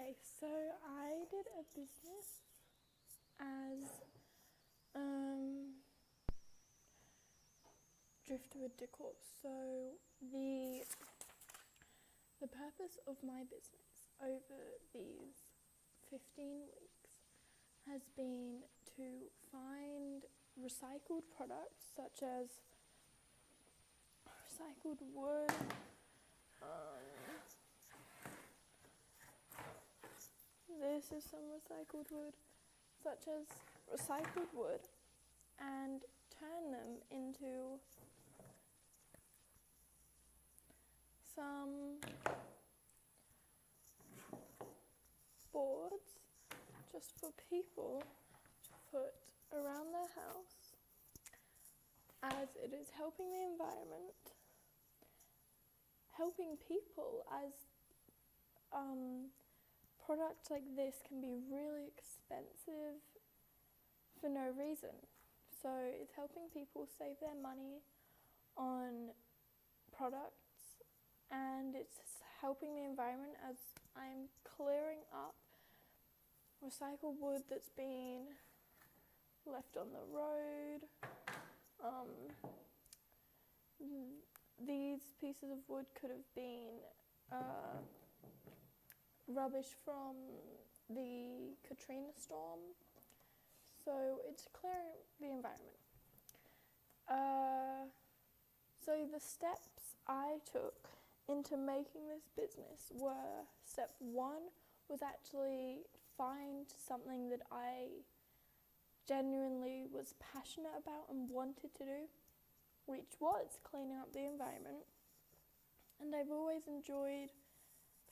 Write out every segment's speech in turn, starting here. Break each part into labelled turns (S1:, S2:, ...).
S1: Okay, so I did a business as driftwood decor. So the purpose of my business over these 15 weeks has been to find recycled products such as recycled wood, this is some recycled wood, such as recycled wood, and turn them into some boards just for people to put around their house, as it is helping the environment, helping people, as products like this can be really expensive for no reason. So it's helping people save their money on products, and it's helping the environment as I'm clearing up recycled wood that's been left on the road. These pieces of wood could have been rubbish from the Katrina storm, so it's clearing the environment. So the steps I took into making this business were, step one was actually find something that I genuinely was passionate about and wanted to do, which was cleaning up the environment. And I've always enjoyed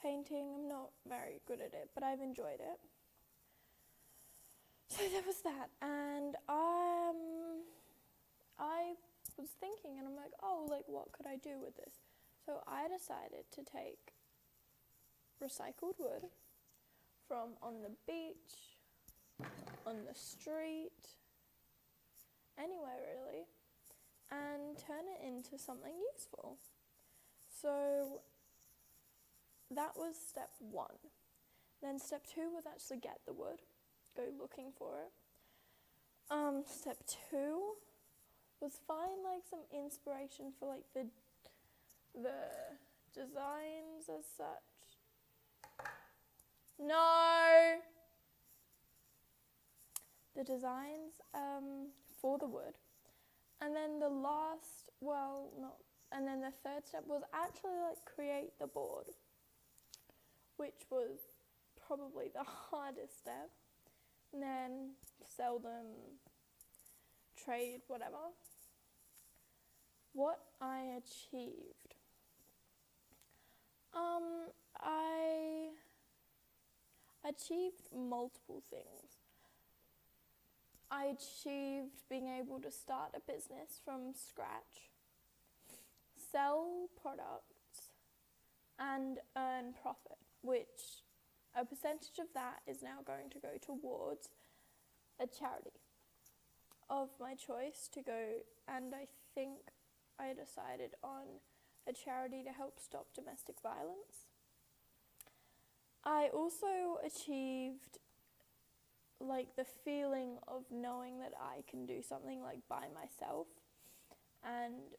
S1: painting. I'm not very good at it, but I've enjoyed it. So there was that, and I was thinking, and I'm like, what could I do with this? So I decided to take recycled wood from on the beach, on the street, anywhere really, and turn it into something useful. So that was step one. Then step two was actually get the wood, go looking for it. Step two was find some inspiration for the designs as such. No! The designs for the wood. And then the third step was actually create the board, which was probably the hardest step. And then sell them, trade, whatever. What I achieved. I achieved multiple things. I achieved being able to start a business from scratch, sell products, and earn profit, which a percentage of that is now going to go towards a charity of my choice to go, and I think I decided on a charity to help stop domestic violence. I also achieved the feeling of knowing that I can do something by myself and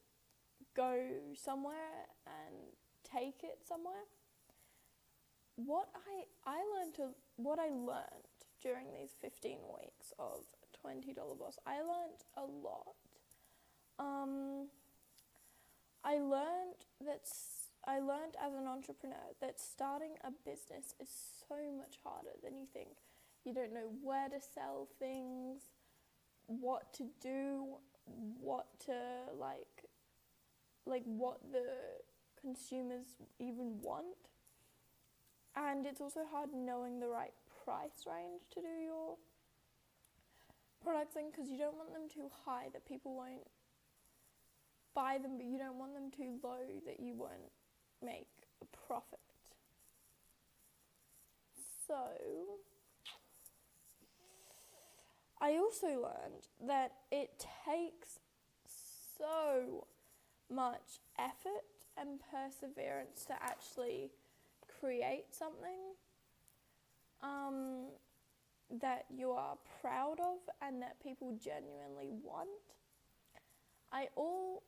S1: go somewhere and take it somewhere. What I learned during these 15 weeks of $20 Boss, I learned a lot. I learned as an entrepreneur that starting a business is so much harder than you think. You don't know where to sell things, what to do, what to what the consumers even want. And it's also hard knowing the right price range to do your products in, because you don't want them too high that people won't buy them, but you don't want them too low that you won't make a profit. So I also learned that it takes so much effort and perseverance to actually create something. that you are proud of and that people genuinely want. I also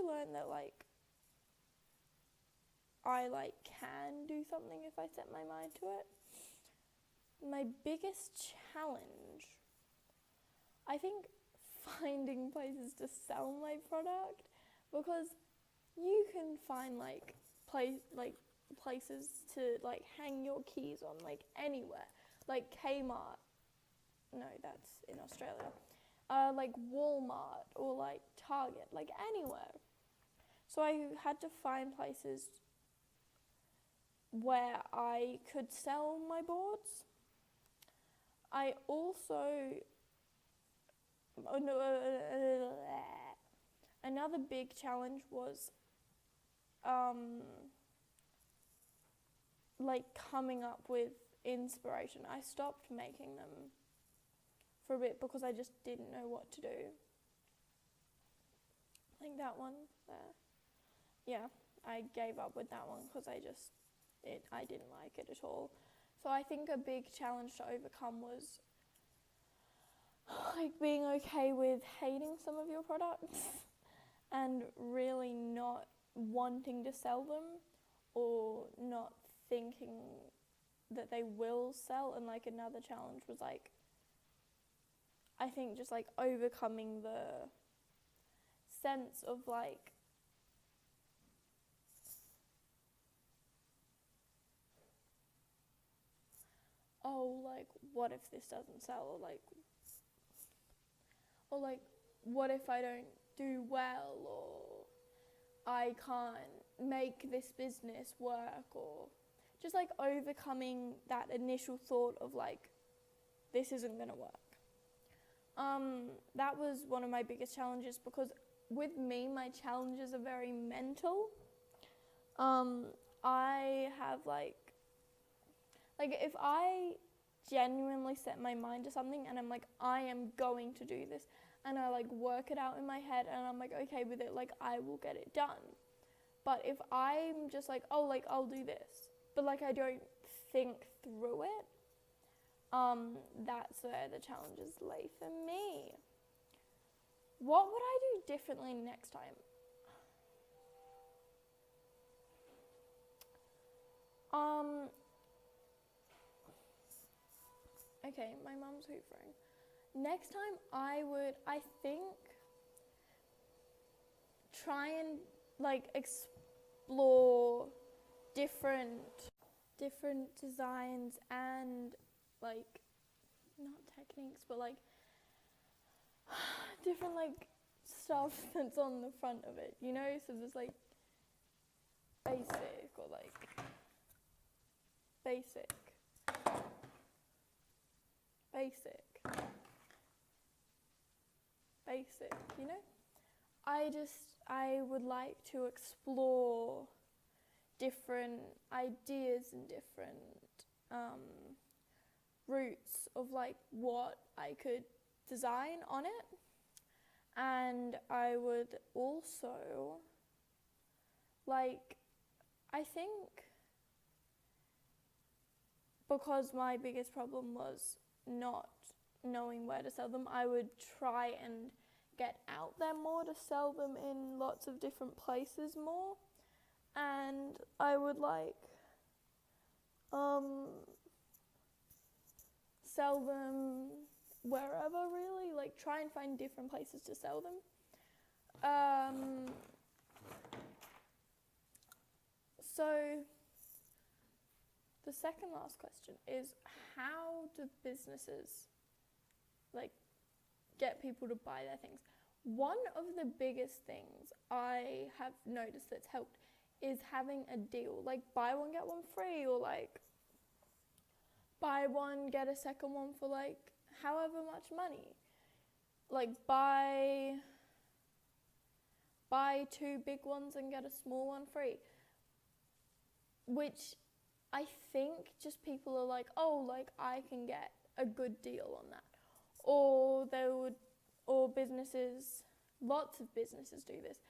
S1: learned that I can do something if I set my mind to it. My biggest challenge, I think, finding places to sell my product, because you can find places to hang your keys on anywhere, like Kmart. No, that's in Australia. Like Walmart or Target, anywhere. So I had to find places where I could sell my boards. I also another big challenge was coming up with inspiration. I stopped making them for a bit because I just didn't know what to do. I think that one there. Yeah, I gave up with that one because I didn't like it at all. So I think a big challenge to overcome was being okay with hating some of your products and really not wanting to sell them or not thinking that they will sell. And another challenge was I think just overcoming the sense of what if this doesn't sell, or what if I don't do well, or I can't make this business work, or just overcoming that initial thought of this isn't gonna work. That was one of my biggest challenges, because with me, my challenges are very mental. I have if I genuinely set my mind to something and I'm I am going to do this, and I work it out in my head and I'm okay with it, I will get it done. But if I'm just I'll do this, but I don't think through it, that's where the challenges lay for me. What would I do differently next time? Okay, my mum's hoovering. Next time I would, I think, try and explore different designs and not techniques, but different stuff that's on the front of it, you know? So there's basic or basic, you know? I would like to explore different ideas and different routes of what I could design on it. And I would also I think, because my biggest problem was not knowing where to sell them, I would try and get out there more to sell them in lots of different places more. And I would sell them wherever, really, try and find different places to sell them. So the second last question is, how do businesses get people to buy their things? One of the biggest things I have noticed that's helped is having a deal, buy one get one free, or buy one get a second one for however much money. Buy two big ones and get a small one free. Which I think just people are I can get a good deal on that. Or businesses, lots of businesses do this.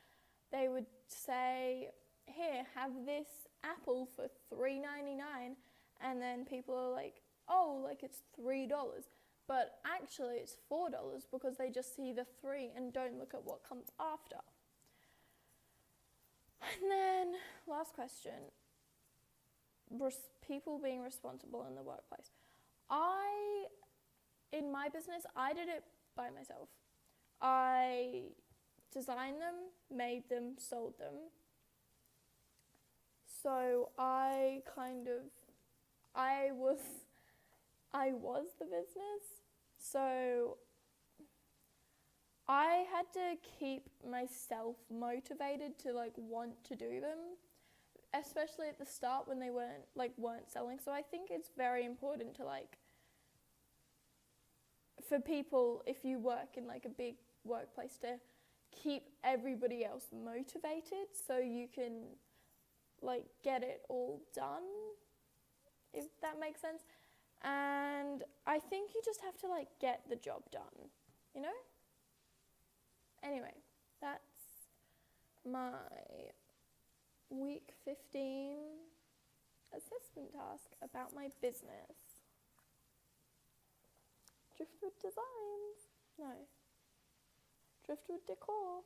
S1: They would say, here, have this apple for $3.99 and then people are like, oh, like it's $3, but actually it's $4 because they just see the 3 and don't look at what comes after. And then last question, people being responsible in the workplace. In my business, I did it by myself. I designed them, made them, sold them. So I was the business. So I had to keep myself motivated to like want to do them, especially at the start when they weren't selling. So I think it's very important to for people, if you work in like a big workplace, to keep everybody else motivated so you can like get it all done, if that makes sense. And I think you just have to like get the job done, you know? Anyway, that's my week 15 assessment task about my business. Driftwood Designs. No. Driftwood Decor.